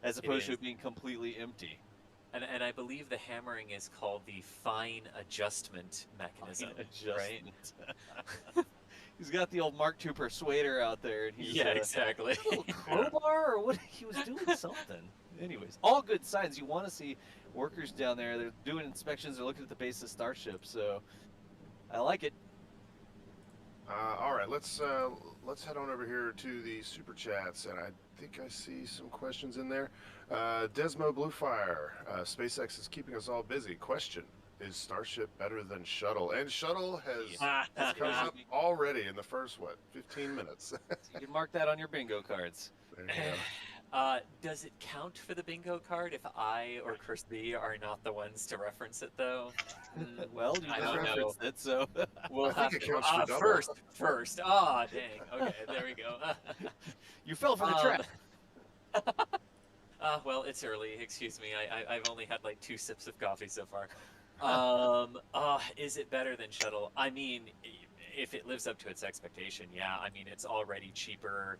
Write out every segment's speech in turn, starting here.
as It opposed to is. it being completely empty. And I believe the hammering is called the fine adjustment Fine mechanism, right? adjustment. He's got the old Mark II persuader out there, and he's Yeah, exactly. got a little Yeah. crowbar, or what? He was doing something. Anyways, all good signs. You want to see workers down there. They're doing inspections. They're looking at the base of Starship. So I like it. All right, let's head on over here to the super chats, and I think I see some questions in there. Desmo Bluefire, Yes. SpaceX is keeping us all busy. Question: Is Starship better than Shuttle? And Shuttle has come Yeah. up already in the first 15 minutes. So you can mark that on your bingo cards. There you go. Does it count for the bingo card if I or Kirsty are not the ones to reference it, though? Well, you I just don't know. referenced it, so We'll I think have it to. counts for double. First. Ah, dang. Okay, there we go. you fell for the um, trap. well, it's early. Excuse me. I've only had like 2 sips of coffee so far. Is it better than Shuttle? I mean, if it lives up to its expectation, yeah. I mean, it's already cheaper.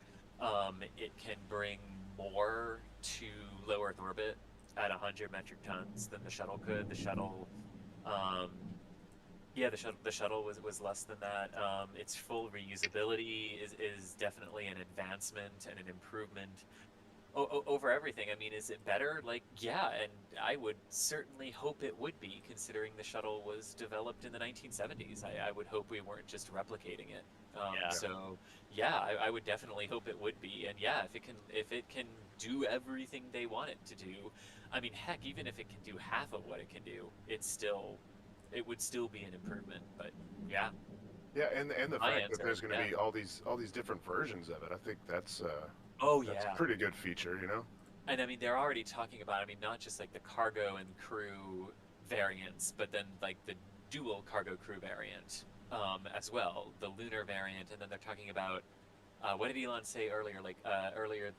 It can bring more to low Earth orbit at 100 metric tons than the shuttle could. Um, the shuttle was less than that. Its full reusability is definitely an advancement and an improvement over everything. I mean, is it better? Like, yeah, and I would certainly hope it would be, considering the shuttle was developed in the 1970s. I would hope we weren't just replicating it. Yeah. So, yeah, I would definitely hope it would be. And yeah, if it can do everything they want it to do, I mean, heck, even if it can do half of what it can do, it would still be an improvement. But yeah, Yeah, and the my fact that answer, there's going to yeah. be all these different versions of it, I think Oh that's a yeah. pretty good feature, you know. And I mean, they're already talking about, I mean, not just like the cargo and crew variants, but then like the dual cargo crew variant as well, the lunar variant. And then they're talking about, what did Elon say earlier? Like earlier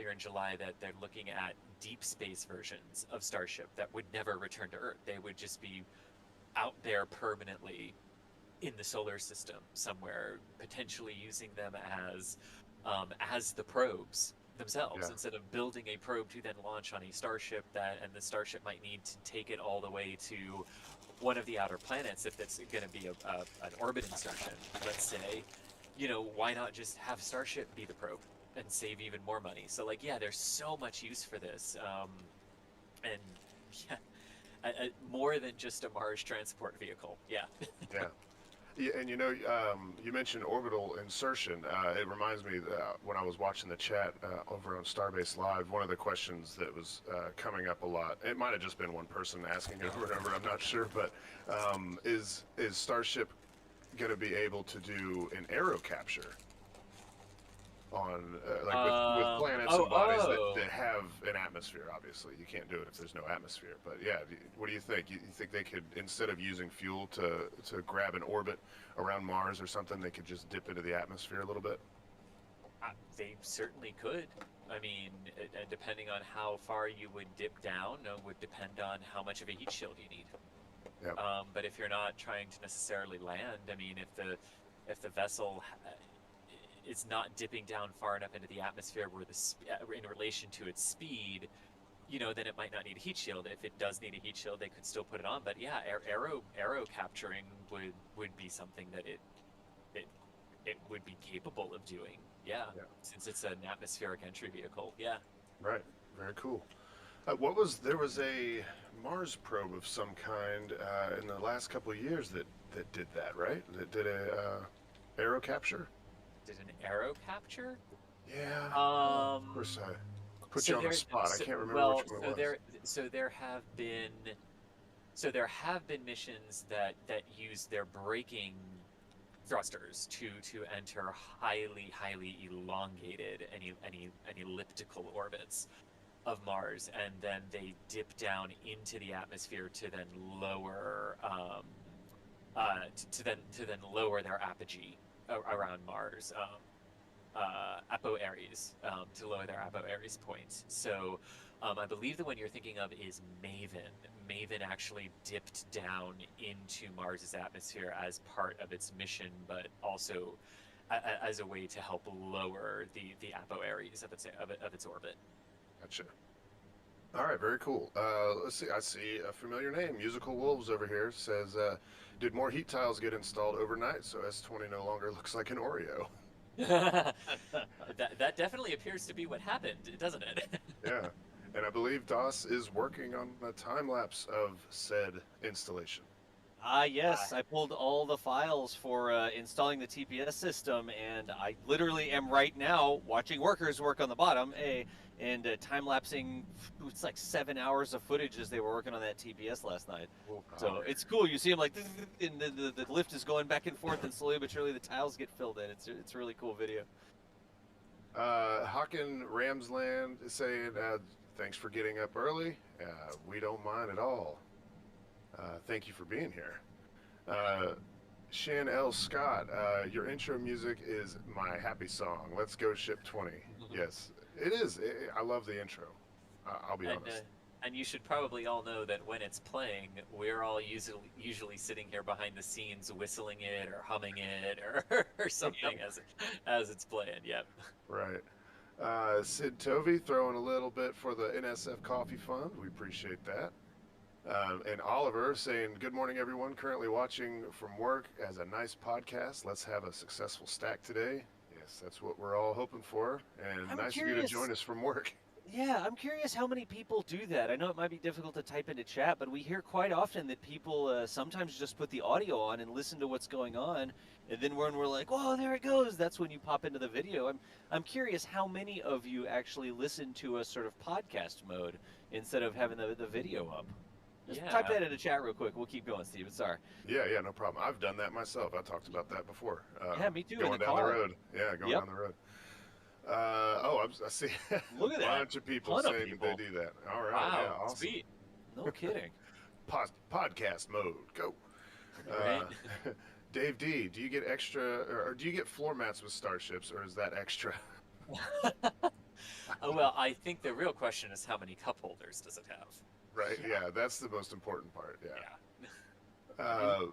in July, that they're looking at deep space versions of Starship that would never return to Earth. They would just be out there permanently in the solar system somewhere, potentially using them as the probes themselves, Yeah, instead of building a probe to then launch on a starship, and the starship might need to take it all the way to one of the outer planets if it's going to be an orbit insertion, let's say. Why not just have Starship be the probe and save even more money? So, like, yeah, there's so much use for this, and yeah, more than just a Mars transport vehicle. Yeah. yeah. Yeah, and you mentioned orbital insertion. It reminds me that when I was watching the chat over on Starbase Live, one of the questions that was coming up a lot, it might have just been one person asking it over and over, I'm not sure, but is Starship going to be able to do an aero capture on like with planets Oh, and bodies oh. that have an atmosphere? Obviously you can't do it if there's no atmosphere, but yeah, what do you think? You think they could, instead of using fuel to grab an orbit around Mars or something, they could just dip into the atmosphere a little bit? They certainly could. I mean, depending on how far you would dip down, would depend on how much of a heat shield you need. Yeah, But if you're not trying to necessarily land, I mean, if the vessel is not dipping down far enough into the atmosphere where in relation to its speed, then it might not need a heat shield. If it does need a heat shield, they could still put it on. But yeah, aero capturing would be something that it it would be capable of doing. Yeah, yeah, since it's an atmospheric entry vehicle. Yeah. right. Very cool. There was a Mars probe of some kind in the last couple of years that did that, right? That did a aero capture. Did an aero capture? Yeah. Of Um. course, I put So you on the there. spot. I So, can't remember which well. one it So was. there. So there have been. So there have been missions that use their braking thrusters to enter highly elongated and elliptical orbits of Mars, and then they dip down into the atmosphere to then lower to then lower their apogee around Mars, apoaries, to lower their apoaries points. So I believe the one you're thinking of is Maven. Maven actually dipped down into Mars's atmosphere as part of its mission, but also as a way to help lower the apoaries of its orbit. Gotcha. All right, very cool. Let's see. I see a familiar name. Musical Wolves over here says, "Did more heat tiles get installed overnight so S20 no longer looks like an Oreo?" That definitely appears to be what happened, doesn't it? Yeah, and I believe DOS is working on a time lapse of said installation. Ah, Ah, yes, I pulled all the files for installing the TPS system, and I literally am right now watching workers work on the bottom, and time lapsing. It's like 7 hours of footage as they were working on that TPS last night. oof. So Oh, it's cool. You see them like, and the lift is going back and forth, and slowly but surely the tiles get filled in. It's a really cool video. Hawken Ramsland is saying, "Thanks for getting up early. We don't mind at all. Thank you for being here." Uh, Shan L. Scott, "Your intro music is my happy song. Let's go ship 20." Yes, it is. I love the intro. I'll be And honest. and you should probably all know that when it's playing, we're all usually sitting here behind the scenes whistling it or humming it or something as it's playing. Yep. Right. Sid Tovey throwing a little bit for the NSF Coffee Fund. We appreciate that. And Oliver saying, "Good morning, everyone. Currently watching from work as a nice podcast. Let's have a successful stack today." Yes, that's what we're all hoping for. And I'm nice of you to curious. join us from work. Yeah, I'm curious how many people do that. I know it might be difficult to type into chat, but we hear quite often that people sometimes just put the audio on and listen to what's going on, and then when we're like, "Whoa, there it goes!" That's when you pop into the video. I'm curious how many of you actually listen to a sort of podcast mode instead of having the video up. Just type Yeah. that in the chat real quick. We'll keep going, Steven. Sorry. Yeah, no problem. I've done that myself. I talked about that before. Yeah, me too. In the Going down the car. road. Yeah, going Yep. down the road. I see a Look at that. bunch of people Ton of saying that they people. do that. All right, yeah, Wow. awesome. Sweet. No kidding. Podcast mode, go. Right. Dave D, do you get extra, or do you get floor mats with starships, or is that extra? Oh, well, I think the real question is how many cup holders does it have? Right, yeah, that's the most important part. Yeah. Yeah.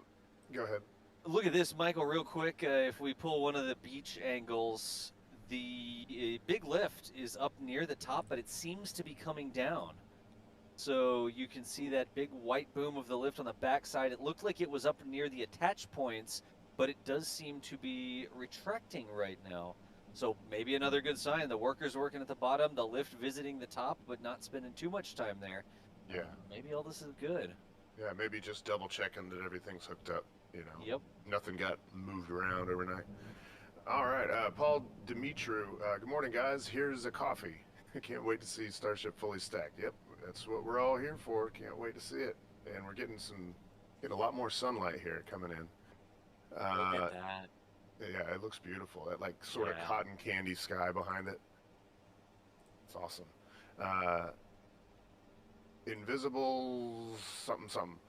Go ahead. Look at this, Michael, real quick. If we pull one of the beach angles, the big lift is up near the top, but it seems to be coming down. So you can see that big white boom of the lift on the backside. It looked like it was up near the attach points, but it does seem to be retracting right now. So maybe another good sign. The workers working at the bottom, the lift visiting the top, but not spending too much time there. Yeah, Maybe all this is good. yeah, maybe just double checking that everything's hooked up, Yep. nothing got moved around overnight. All right, Paul Dimitru, good morning, guys. Here's a coffee. I can't wait to see Starship fully stacked. Yep, that's what we're all here for. Can't wait to see it. And we're getting a lot more sunlight here coming in. Look Uh, at that. yeah, it looks beautiful. That like sort of Yeah. cotton candy sky behind it. It's awesome. Uh, Invisible something something.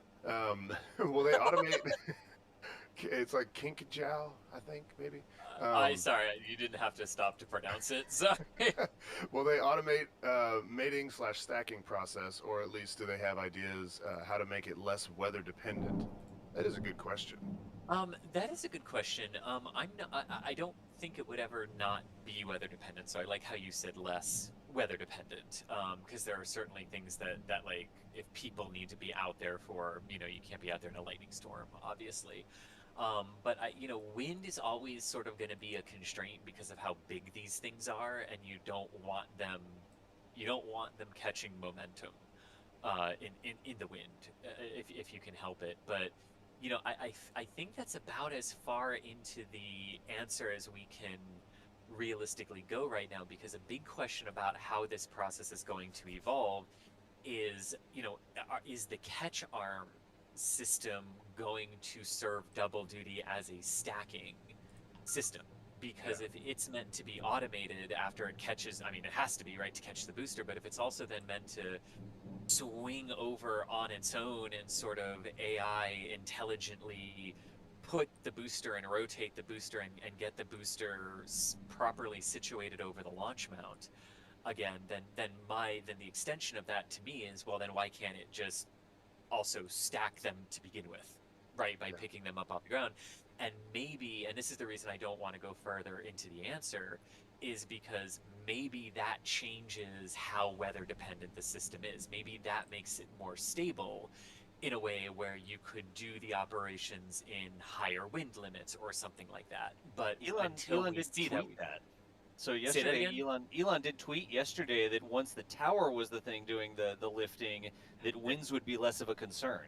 Will they automate? It's like Kinkajou, I think maybe. Sorry, you didn't have to stop to pronounce it. Sorry. Will they automate mating / stacking process, or at least do they have ideas how to make it less weather dependent? That is a good question. That is a good question. I'm not, I don't think it would ever not be weather dependent. So I like how you said less weather dependent. Because there are certainly things that like if people need to be out there for, you can't be out there in a lightning storm, obviously. But wind is always sort of going to be a constraint because of how big these things are, and you don't want them catching momentum in the wind if you can help it. But I think that's about as far into the answer as we can realistically go right now, because a big question about how this process is going to evolve is, is the catch arm system going to serve double duty as a stacking system? Because Yeah. if it's meant to be automated after it catches, I mean, it has to be, right, to catch the booster, but if it's also then meant to swing over on its own and sort of AI intelligently put the booster and rotate the booster and get the booster properly situated over the launch mount again, then the extension of that to me is, well, then why can't it just also stack them to begin with, right, by Yeah. picking them up off the ground? And maybe, and this is the reason I don't want to go further into the answer, is because maybe that changes how weather dependent the system is. Maybe that makes it more stable in a way where you could do the operations in higher wind limits or something like that. But until Elon we did see tweet that. So Say that yesterday, again? Elon did tweet yesterday that once the tower was the thing doing the lifting, that winds would be less of a concern.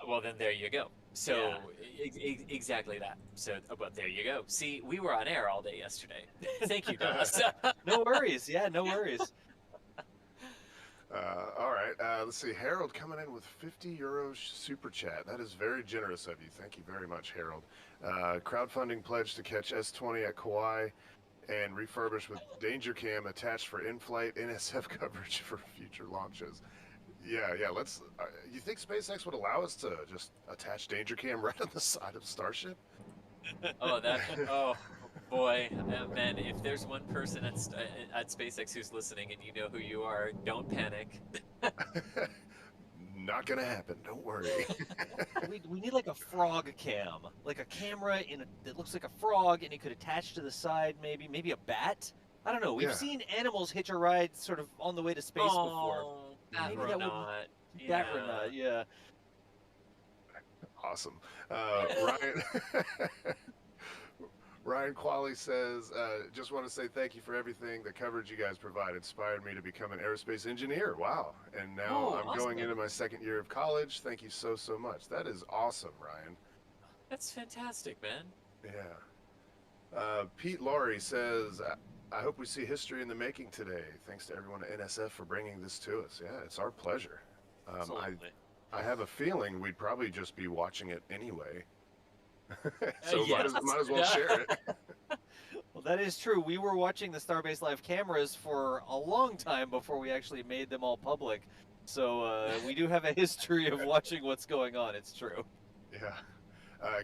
Well, then there you go. So Yeah. exactly that. So, but there you go. See, we were on air all day yesterday. Thank you, Dallas. No worries. Yeah, no worries. All right. Let's see. Harold coming in with 50 euros super chat. That is very generous of you. Thank you very much, Harold. Crowdfunding pledge to catch S20 at Kauai and refurbish with Danger Cam attached for in-flight NSF coverage for future launches. Yeah. Let's. You think SpaceX would allow us to just attach Danger Cam right on the side of Starship? Oh boy, man! If there's one person at SpaceX who's listening and you know who you are, don't panic. Not gonna happen. Don't worry. We need like a frog cam, like a camera that looks like a frog, and it could attach to the side, maybe a bat. I don't know. We've Yeah. seen animals hitch a ride sort of on the way to space before. Bat Maybe that would Renaud. Bat Renaud, yeah. Awesome. Ryan. Ryan Qualley says, just want to say thank you for everything. The coverage you guys provide inspired me to become an aerospace engineer. Wow. And now I'm awesome. going into my second year of college. Thank you so much. That is awesome, Ryan. That's fantastic, man. Yeah. Pete Laurie says, I hope we see history in the making today. Thanks to everyone at NSF for bringing this to us. Yeah, it's our pleasure. Absolutely. I have a feeling we'd probably just be watching it anyway. So yes. might as well share it. Well, that is true. We were watching the Starbase Live cameras for a long time before we actually made them all public. So we do have a history of watching what's going on. It's true. Yeah.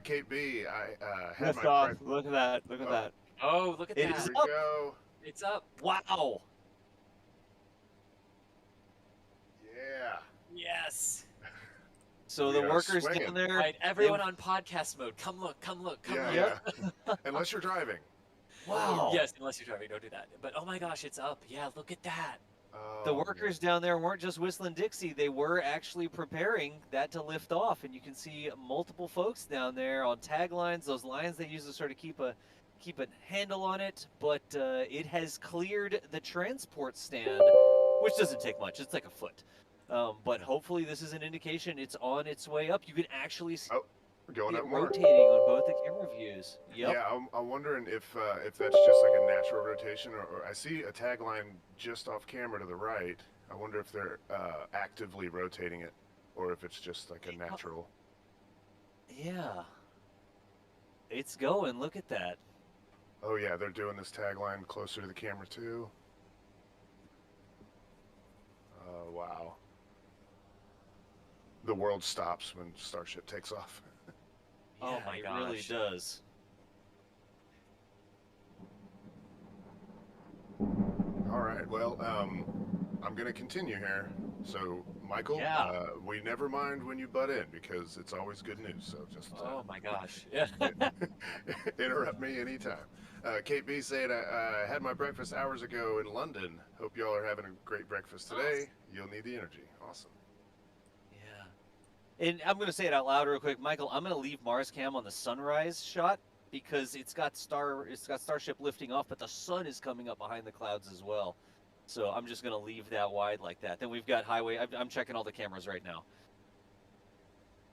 Kate B, I had Lift my off. Look at that. Look at that. Oh, look at It that. is Here up. we go. It's up. Wow. Yeah. Yes. So We the are workers swinging. down there. All right, everyone on podcast mode. Come look. Come look. Come Yeah, look. yeah. Unless you're driving. Wow. Yes, unless you're driving, don't do that. But oh my gosh, it's up. Yeah, look at that. The Oh, workers down there weren't just whistling Dixie. They were actually preparing that to lift off. And you can see multiple folks down there on tag lines, those lines they use to sort of keep a handle on it. But it has cleared the transport stand, which doesn't take much. It's like a foot. But hopefully this is an indication it's on its way up. You can actually see we're going it up more. rotating on both the camera views. Yep. Yeah, I'm wondering if that's just like a natural rotation, or I see a tagline just off camera to the right. I wonder if they're actively rotating it, or if it's just like a natural. Yeah. It's going. Look at that. Oh yeah, they're doing this tagline closer to the camera too. Wow. The world stops when Starship takes off. Oh Yeah, my it gosh. really does. All right, well, I'm going to continue here. So, Michael, Yeah. we never mind when you butt in because it's always good news. So just Oh my gosh. Yeah. interrupt me anytime. Kate B saying, I had my breakfast hours ago in London. Hope y'all are having a great breakfast today. You'll need the energy. Awesome. Yeah. And I'm going to say it out loud real quick. Michael, I'm going to leave Mars Cam on the sunrise shot because it's got Starship lifting off, but the sun is coming up behind the clouds as well. So I'm just going to leave that wide like that. Then we've got highway. I'm checking all the cameras right now.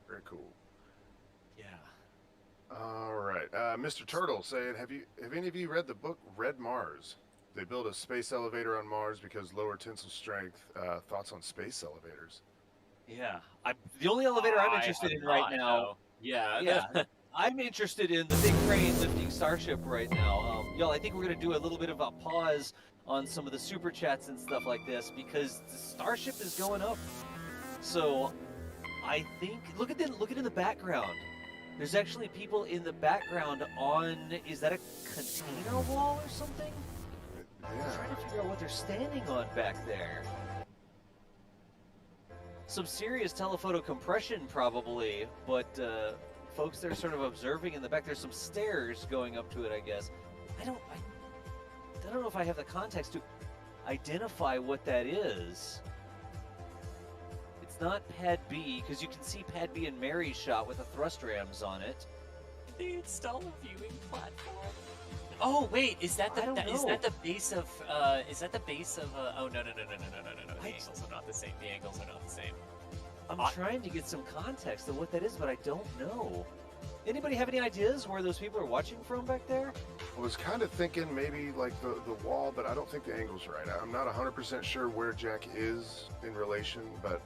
Very cool. Yeah. All right. Mr. Turtle saying, have any of you read the book Red Mars? They build a space elevator on Mars because lower tensile strength. Thoughts on space elevators? Yeah. The only elevator I'm interested in right now. No. Yeah. Yeah. I'm interested in the big crane lifting Starship right now. Y'all, I think we're going to do a little bit of a pause on some of the super chats and stuff like this because the Starship is going up. So I think look at it in the background. There's actually people in the background on, is that a container wall or something? I'm trying to figure out what they're standing on back there. Some serious telephoto compression probably, but folks they're sort of observing in the back. There's some stairs going up to it, I guess. I don't know if I have the context to identify what that is. It's not Pad B, because you can see Pad B and Mary's shot with the thrust rams on it. They install a viewing platform. Oh wait, is that the base of oh no. The angles are not the same. The angles are not the same. I'm trying to get some context of what that is, but I don't know. Anybody have any ideas where those people are watching from back there? I was kind of thinking maybe like the wall, but I don't think the angle's right. I'm not 100% sure where Jack is in relation, but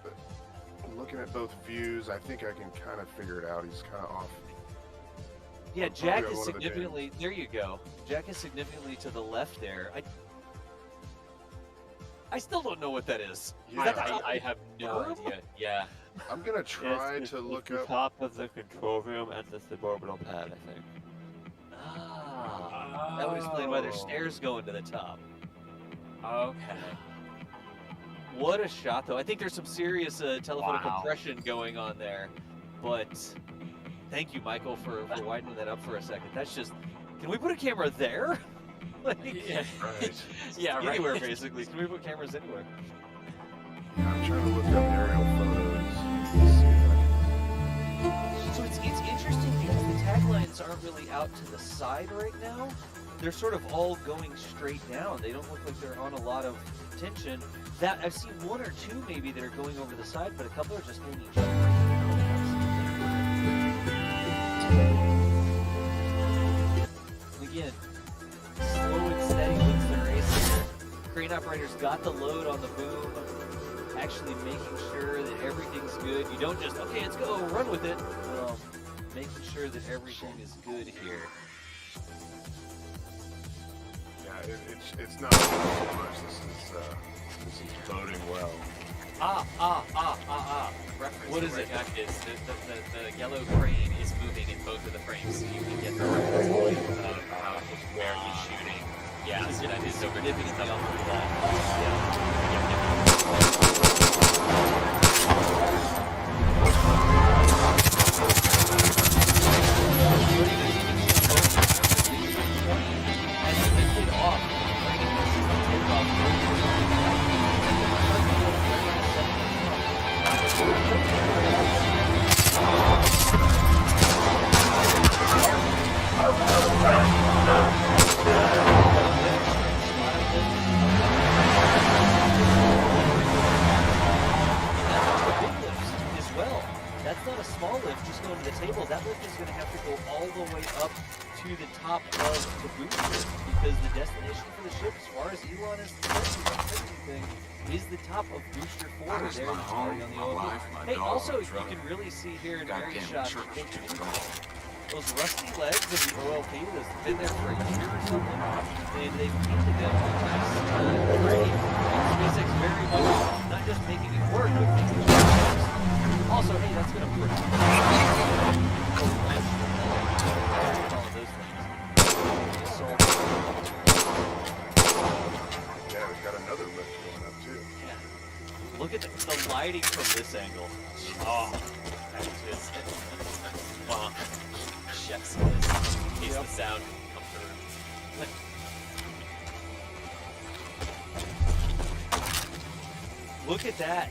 looking at both views, I think I can kind of figure it out. He's kind of off. Yeah, Jack is significantly, there you go. Jack is significantly to the left there. I still don't know what that is. Yeah, I have no idea. Yeah. I'm going to try to look up. The top of the control room and the suborbital pad, I think. Ah, that would explain why there's stairs going to the top. Okay. What a shot, though. I think there's some serious telephonic compression going on there. But thank you, Michael, for widening that up for a second. That's just... Can we put a camera there? Like, Yeah. Right. Yeah, right. anywhere, basically. Can we put cameras anywhere? I'm trying to look up aerial photos. Let's see if So it's interesting because the taglines aren't really out to the side right now. They're sort of all going straight down. They don't look like they're on a lot of tension. That I've seen one or two maybe that are going over the side, but a couple are just hitting each other right now. Again, slow and steady wins the race. Crane operators got the load on the boom, actually making sure that everything's good. You don't just, okay, let's go, run with it. Making sure that everything is good here. Yeah, it's not so much. This is boding well. Reference What to is where it? Jack is the yellow crane is moving in both of the frames, so you can get the reference point of where he's shooting. Yeah, so that is significantly off the wall. That's not a small lift just going to the table. That lift is going to have to go all the way up to the top of the booster because the destination for the ship, as far as Elon is concerned, thing, is the top of booster 4. There, it's already on the old life. Hey, also, you can really see here in Mary's shot, those rusty legs of the OLP that's been there for a year or something, and they've painted them nice, pretty. SpaceX very much not just making it work, but making it work. Also, hey, that's gonna work. Yeah, we've got another lift going up too. Yeah. Look at the lighting from this angle. Oh, that is just chef's kiss. In case the sound can come through. Look at that.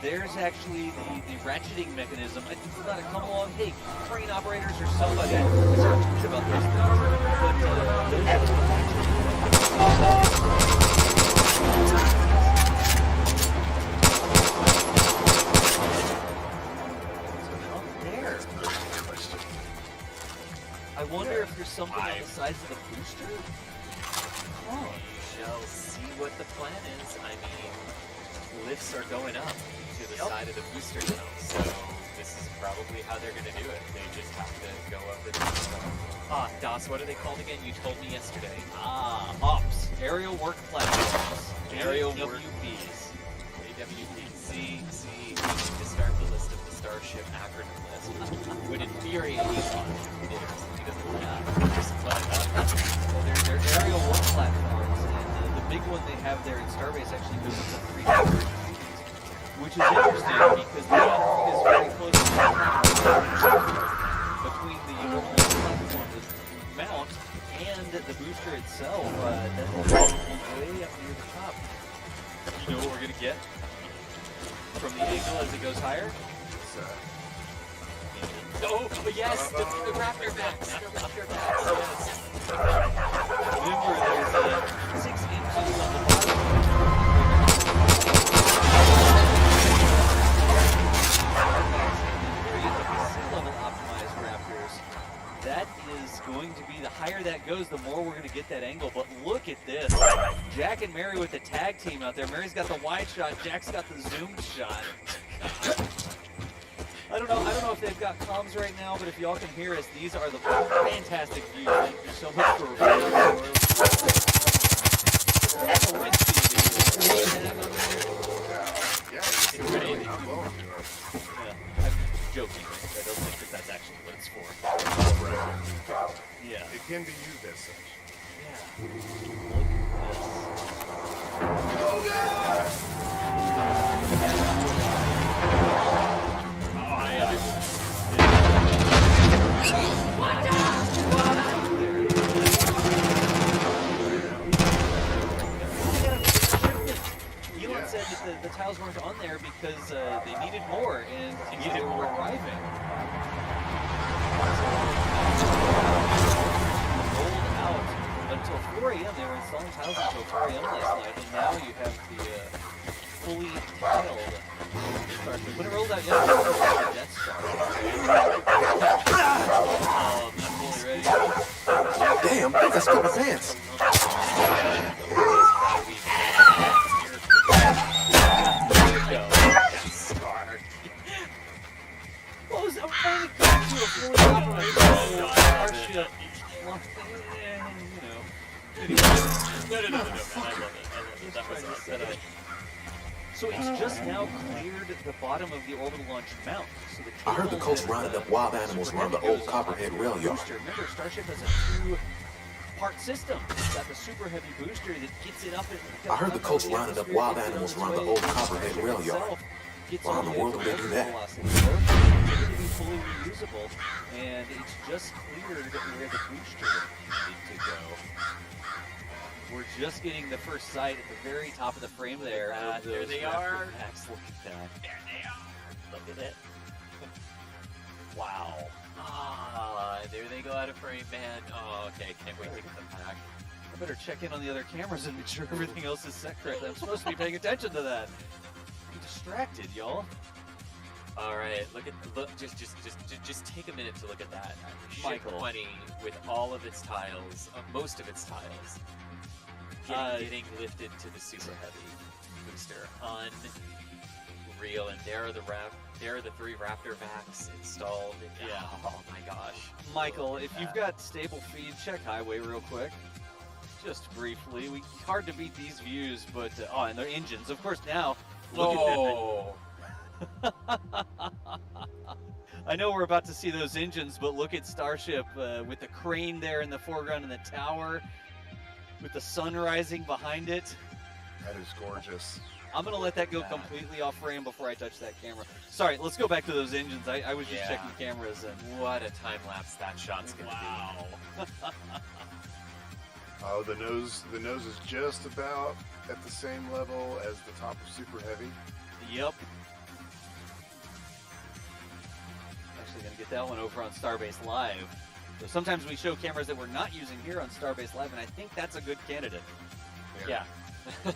There's actually the ratcheting mechanism. I think it's not a come along, hey, crane operators or somebody. I started to tweet about those things. But those are the there. I wonder if there's something on the sides of the booster? Oh, shall see what the plan is. I mean, lifts are going up to the side of the booster now, so this is probably how they're going to do it. They just have to go up and DOS, what are they called again? You told me yesterday. OPS. Aerial work platforms. Aerial work. AWPs. AWPs. See, we need to start the list of the Starship acronym list. Would infuriate Elon if he doesn't like that. Well, they're aerial work platforms, and the big one they have there in Starbase actually goes into 300, which is interesting because the geometry is very close to between the platform, the mount, and the booster booster itself, that's way up near the top. You know what we're gonna get from the angle as it goes higher? Oh, yes, the raptor backs. The raptor backs, yes. Remember, there's 6 inches on the bottom. Sea level optimized raptors. That is going to be, the higher that goes, the more we're going to get that angle. But look at this. Jack and Mary with the tag team out there. Mary's got the wide shot. Jack's got the zoomed shot. I don't know if they've got comms right now, but if y'all can hear us, these are the fantastic views. Thank you so much for recording. I'm joking. I don't think that's actually what it's for. Yeah. It can be used as such. Yeah. Look at this. Elon said that the tiles weren't on there because they needed more and they were arriving. Rolled out until 4 a.m. They were installing tiles until 4 a.m. last night, and now you have the fully tiled Starship. When it rolled out yesterday, it was the Death Star. I'm fully ready. Damn, that's got my pants. Well, I'm finally coming to a fully operational Starship. No, man, I love it. That was awesome. So it's just now cleared the bottom of the orbital launch mount. So the I heard the Colts rounded up wild animals around the old Copperhead rail yard. Remember, Starship has a 2-part system. It's got the super heavy booster that gets it up. I heard the Colts rounded up wild animals around the old Copperhead rail yard. Why in the world would they do that? It's going to be fully reusable, and it's just cleared where the booster needed to go. We're just getting the first sight at the very top of the frame there. There they are. Packs. Look at that. There they are. Look at it. Wow. There they go out of frame, man. Oh, okay. Can't wait to get them back. I better check in on the other cameras and make sure everything else is set correctly. I'm supposed to be paying attention to that. I'm distracted, y'all. All right, just take a minute to look at that. Michael. Ship 20 with all of its tiles, most of its tiles, getting lifted to the super heavy booster. Unreal, and there are the 3 Raptor backs installed. Yeah. Oh my gosh. Michael, if you've got stable feed, check highway real quick. Just briefly. Hard to beat these views, but and their engines. Of course, now look at that. I know we're about to see those engines, but look at Starship with the crane there in the foreground and the tower, with the sun rising behind it. That is gorgeous. I'm going to let that go completely off frame before I touch that camera. Sorry, let's go back to those engines. I was just checking cameras. And what a time lapse that shot's going to be. Oh, the nose is just about at the same level as the top of Super Heavy. Yep. Actually going to get that one over on Starbase Live. So sometimes we show cameras that we're not using here on Starbase Live, and I think that's a good candidate. Yeah. It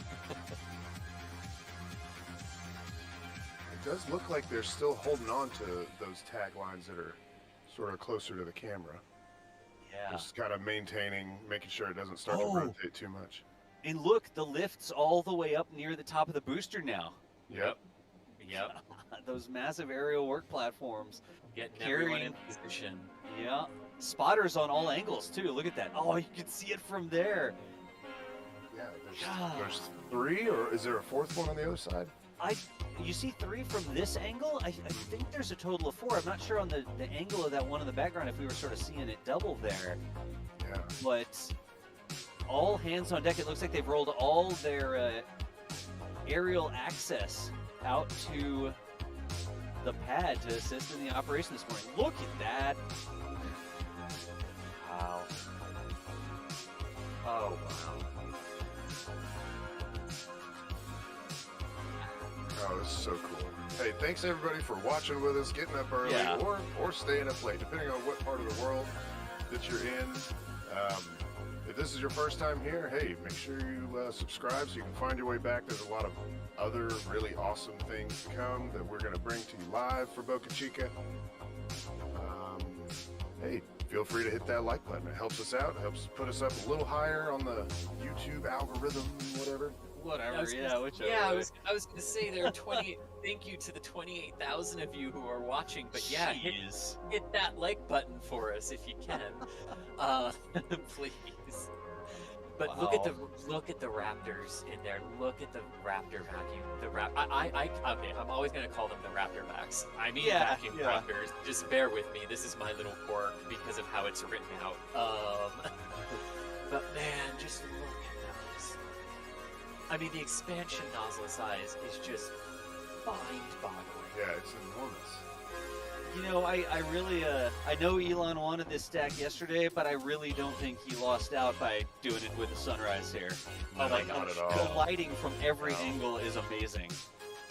does look like they're still holding on to those taglines that are sort of closer to the camera. Yeah. Just kind of making sure it doesn't start to rotate too much. And look, the lift's all the way up near the top of the booster now. Yep. Those massive aerial work platforms. Getting everyone in position. Yeah. Spotters on all angles, too. Look at that. Oh, you can see it from there. Yeah, there's 3, or is there a 4th one on the other side? You see 3 from this angle? I think there's a total of 4. I'm not sure on the angle of that one in the background if we were sort of seeing it double there. Yeah. But all hands on deck. It looks like they've rolled all their aerial access out to the pad to assist in the operation this morning. Look at that. Wow. Oh wow. Oh, this is so cool. Hey, thanks everybody for watching with us, getting up early, Yeah. or staying up late, depending on what part of the world that you're in. If this is your first time here, hey, make sure you subscribe so you can find your way back. There's a lot of other really awesome things to come that we're going to bring to you live for Boca Chica. Hey, feel free to hit that like button. It helps us out. It helps put us up a little higher on the YouTube algorithm, whatever. Whatever, Yeah, whichever. yeah, way. I was gonna say there are 20. Thank you to the 28,000 of you who are watching. But yeah, Jeez. hit that like button for us if you can, please. But look at the raptors in there. Look at the raptor vacuum. Okay, I'm always gonna call them the raptor backs. I mean vacuum raptors. Just bear with me. This is my little quirk because of how it's written out. But man, just look at those. I mean, the expansion nozzle size is just mind-boggling. Yeah, it's enormous. You know, I really, I know Elon wanted this stack yesterday, but I really don't think he lost out by doing it with the sunrise here. Oh my Not gosh. at all. The lighting from every No. angle is amazing.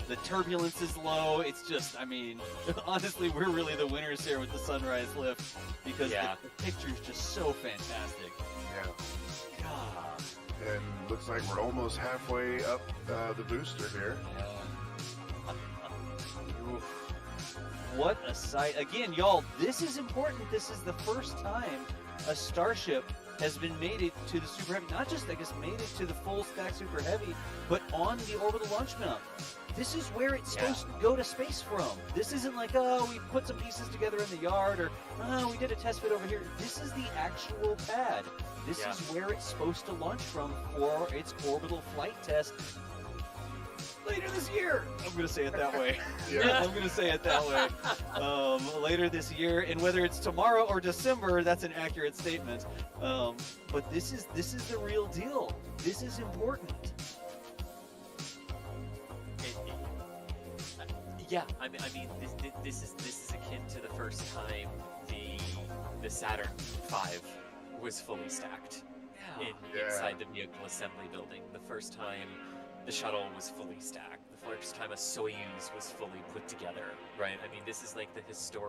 The turbulence is low. It's just, I mean, honestly, we're really the winners here with the sunrise lift because Yeah. the picture's just so fantastic. Yeah. God. And looks like we're almost halfway up the booster here. Oof. What a sight. Again, y'all, this is important. This is the first time a Starship has been mated to the Super Heavy. Not just, I guess, mated to the full stack Super Heavy, but on the orbital launch mount. This is where it's supposed to go to space from. This isn't like, oh, we put some pieces together in the yard, or, oh, we did a test fit over here. This is the actual pad. This is where it's supposed to launch from for its orbital flight test later this year. I'm going to say it that way. Yeah. I'm going to say it that way. Later this year, and whether it's tomorrow or December, that's an accurate statement. But this is the real deal. This is important. Yeah, I mean, this is akin to the first time the Saturn V was fully stacked inside the vehicle assembly building. The first time the shuttle was fully stacked. The first time a Soyuz was fully put together. Right? I mean, this is like the historic